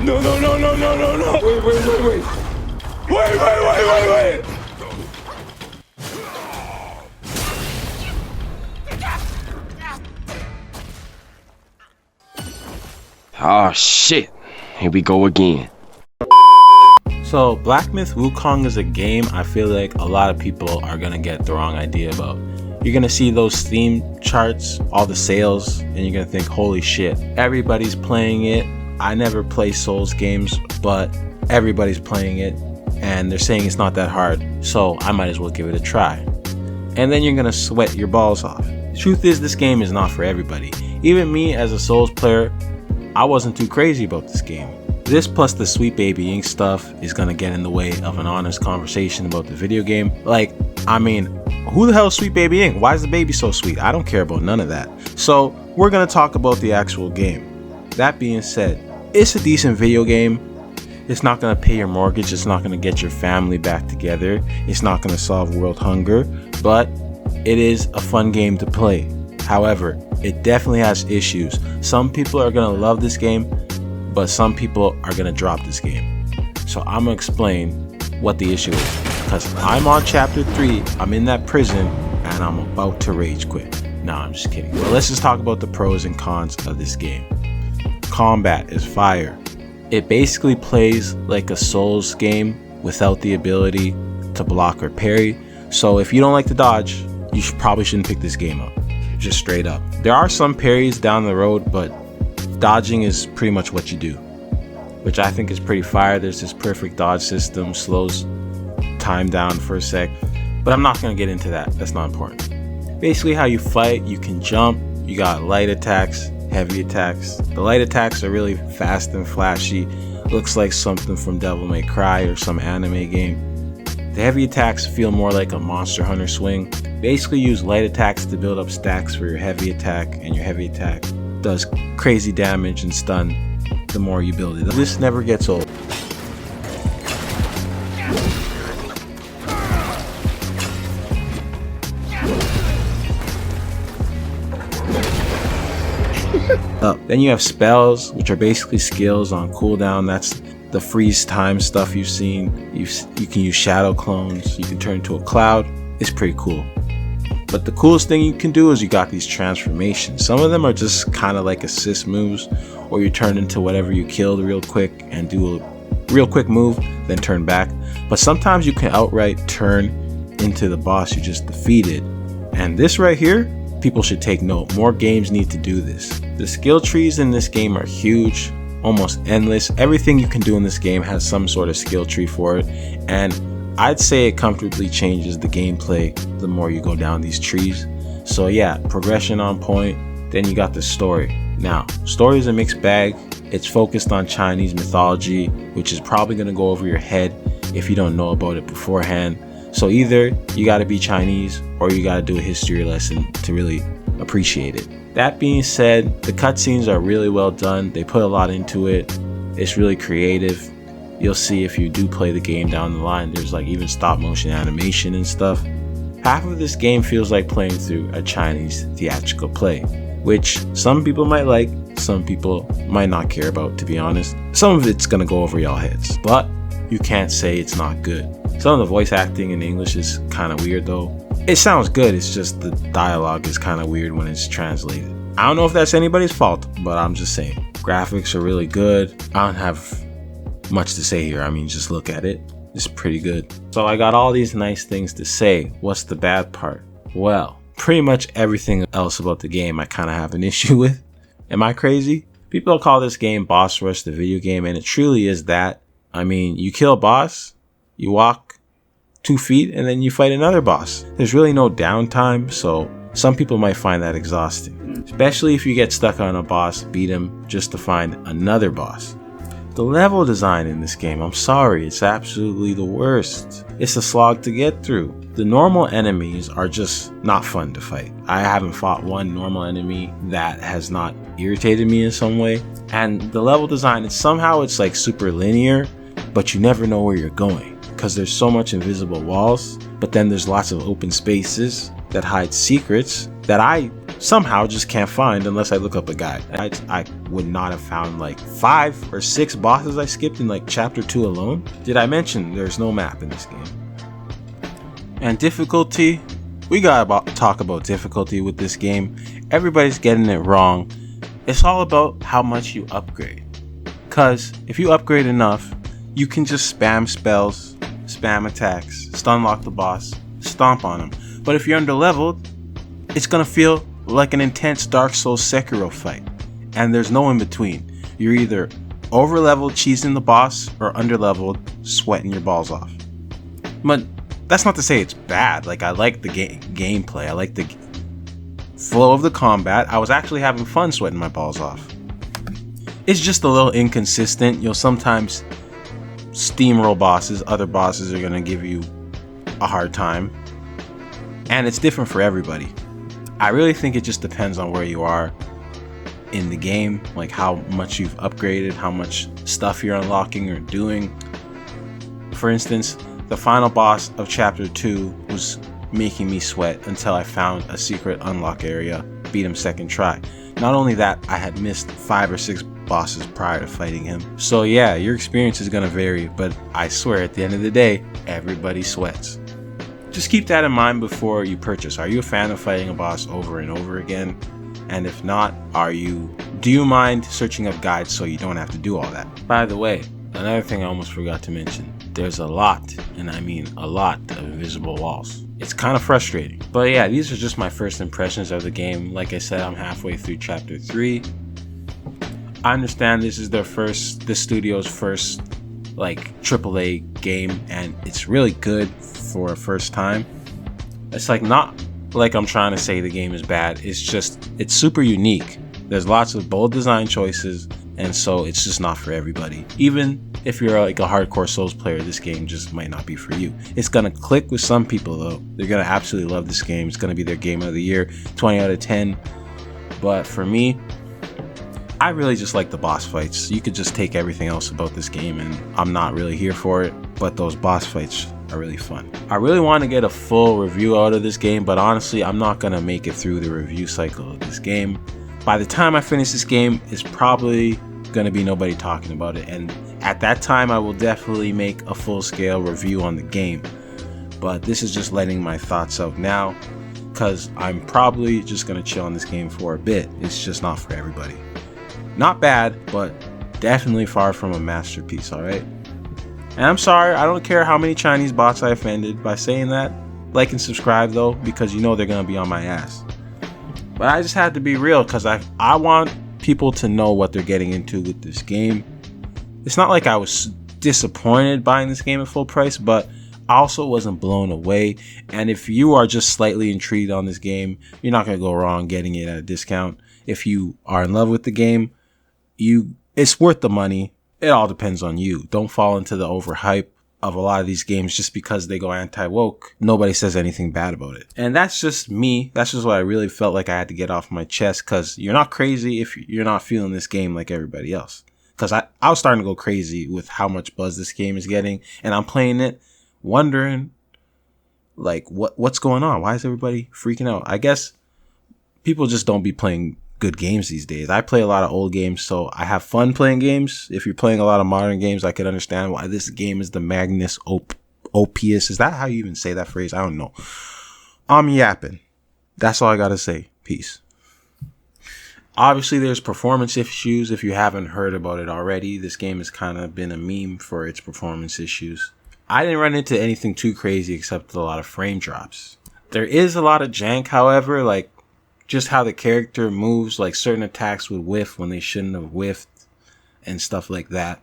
No, no, no, no, no, no, no. Wait, wait, wait, wait. Wait, wait, wait, wait, wait. Oh shit, here we go again. So Black Myth Wukong is a game I feel like a lot of people are gonna get the wrong idea about. You're gonna see those Steam charts, all the sales, and you're gonna think, holy shit, everybody's playing it. I never play Souls games, but everybody's playing it, and they're saying it's not that hard, so I might as well give it a try. And then you're gonna sweat your balls off. The truth is, this game is not for everybody. Even me as a Souls player, I wasn't too crazy about this game. This plus the Sweet Baby Ink stuff is gonna get in the way of an honest conversation about the video game. Like, I mean, who the hell is Sweet Baby Ink? Why is the baby so sweet? I don't care about none of that. So we're gonna talk about the actual game. That being said, it's a decent video game. It's not gonna pay your mortgage. It's not gonna get your family back together. It's not gonna solve world hunger, but it is a fun game to play. However, it definitely has issues. Some people are gonna love this game, but some people are gonna drop this game. So I'm gonna explain what the issue is, because I'm on chapter 3, I'm in that prison, and I'm about to rage quit. Nah, I'm just kidding. But let's just talk about the pros and cons of this game. Combat is fire. It basically plays like a Souls game without the ability to block or parry. So if you don't like to dodge, you probably shouldn't pick this game up. Just straight up. There are some parries down the road, but dodging is pretty much what you do, which I think is pretty fire. There's this perfect dodge system, slows time down for a sec, but I'm not gonna get into that. That's not important. Basically, how you fight, you can jump, you got light attacks, heavy attacks. The light attacks are really fast and flashy. Looks like something from Devil May Cry or some anime game. The heavy attacks feel more like a Monster Hunter swing. Basically use light attacks to build up stacks for your heavy attack, and your heavy attack does crazy damage and stun the more you build it. This never gets old. Then you have spells, which are basically skills on cooldown. That's the freeze time stuff you've seen. You can use shadow clones, you can turn into a cloud. It's pretty cool. But the coolest thing you can do is you got these transformations. Some of them are just kind of like assist moves, or you turn into whatever you killed real quick and do a real quick move, then turn back. But sometimes you can outright turn into the boss you just defeated. And this right here, people should take note. More games need to do this. The skill trees in this game are huge, almost endless. Everything you can do in this game has some sort of skill tree for it, and I'd say it comfortably changes the gameplay the more you go down these trees. So yeah, progression on point. Then you got the story. Now, story is a mixed bag. It's focused on Chinese mythology, which is probably going to go over your head if you don't know about it beforehand. So either you got to be Chinese or you got to do a history lesson to really appreciate it. That being said, the cutscenes are really well done. They put a lot into it. It's really creative. You'll see if you do play the game down the line, there's like even stop motion animation and stuff. Half of this game feels like playing through a Chinese theatrical play, which some people might like, some people might not care about, to be honest. Some of it's gonna go over y'all heads, but you can't say it's not good. Some of the voice acting in English is kind of weird though. It sounds good, it's just the dialogue is kind of weird when it's translated. I don't know if that's anybody's fault, but I'm just saying. Graphics are really good. I don't have much to say here. I mean, just look at it. It's pretty good. So I got all these nice things to say. What's the bad part? Well, pretty much everything else about the game I kind of have an issue with. Am I crazy? People call this game Boss Rush, the video game, and it truly is that. I mean, you kill a boss, you walk 2 feet, and then you fight another boss. There's really no downtime, so some people might find that exhausting. Especially if you get stuck on a boss, beat him just to find another boss. The level design in this game, I'm sorry, it's absolutely the worst. It's a slog to get through. The normal enemies are just not fun to fight. I haven't fought one normal enemy that has not irritated me in some way. And the level design, it's like super linear, but you never know where you're going because there's so much invisible walls, but then there's lots of open spaces that hide secrets that I somehow just can't find unless I look up a guide. I would not have found like 5 or 6 bosses I skipped in like chapter 2 alone. Did I mention there's no map in this game? And difficulty, we gotta talk about difficulty with this game. Everybody's getting it wrong. It's all about how much you upgrade. Cause if you upgrade enough, you can just spam spells, spam attacks, stun lock the boss, stomp on him. But if you're underleveled, it's gonna feel like an intense Dark Souls Sekiro fight. And there's no in between. You're either overleveled cheesing the boss or underleveled sweating your balls off. But that's not to say it's bad. Like, I like the gameplay. I like the flow of the combat. I was actually having fun sweating my balls off. It's just a little inconsistent. You'll sometimes steamroll bosses. Other bosses are gonna give you a hard time. And it's different for everybody. I really think it just depends on where you are in the game, like how much you've upgraded, how much stuff you're unlocking or doing. For instance, the final boss of chapter 2 was making me sweat until I found a secret unlock area, beat him second try. Not only that, I had missed 5 or 6 bosses prior to fighting him. So yeah, your experience is gonna vary, but I swear at the end of the day, everybody sweats. Just keep that in mind before you purchase. Are you a fan of fighting a boss over and over again? And if not, do you mind searching up guides so you don't have to do all that? By the way, another thing I almost forgot to mention, there's a lot, and I mean a lot, of invisible walls. It's kind of frustrating. But yeah, these are just my first impressions of the game. Like I said, I'm halfway through chapter 3. I understand this is the studio's first like AAA game, and it's really good for a first time. It's like not like I'm trying to say the game is bad. It's super unique. There's lots of bold design choices, and so it's just not for everybody. Even if you're like a hardcore Souls player, this game just might not be for you. It's gonna click with some people though. They're gonna absolutely love this game. It's gonna be their game of the year, 20 out of 10. But for me, I really just like the boss fights. You could just take everything else about this game and I'm not really here for it, but those boss fights are really fun. I really want to get a full review out of this game, but honestly, I'm not gonna make it through the review cycle of this game. By the time I finish this game, it's probably gonna be nobody talking about it, and at that time I will definitely make a full-scale review on the game. But this is just letting my thoughts out now, because I'm probably just gonna chill on this game for a bit. It's just not for everybody. Not bad, but definitely far from a masterpiece, alright? And I'm sorry, I don't care how many Chinese bots I offended by saying that. Like and subscribe though, because you know they're gonna be on my ass. But I just had to be real, because I want people to know what they're getting into with this game. It's not like I was disappointed buying this game at full price, but I also wasn't blown away. And if you are just slightly intrigued on this game, you're not gonna go wrong getting it at a discount. If you are in love with the game, it's worth the money. It all depends on you. Don't fall into the overhype of a lot of these games just because they go anti-woke. Nobody says anything bad about it. And that's just me. That's just what I really felt like I had to get off my chest, because you're not crazy if you're not feeling this game like everybody else. Because I was starting to go crazy with how much buzz this game is getting, and I'm playing it wondering like what's going on? Why is everybody freaking out? I guess people just don't be playing good games these days. I play a lot of old games, so I have fun playing games. If you're playing a lot of modern games, I could understand why this game is the Magnus Opus. Is that how you even say that phrase? I don't know. I'm yapping. That's all I gotta say. Peace. Obviously, there's performance issues. If you haven't heard about it already, this game has kind of been a meme for its performance issues. I didn't run into anything too crazy except a lot of frame drops. There is a lot of jank, however, like just how the character moves, like certain attacks would whiff when they shouldn't have whiffed and stuff like that.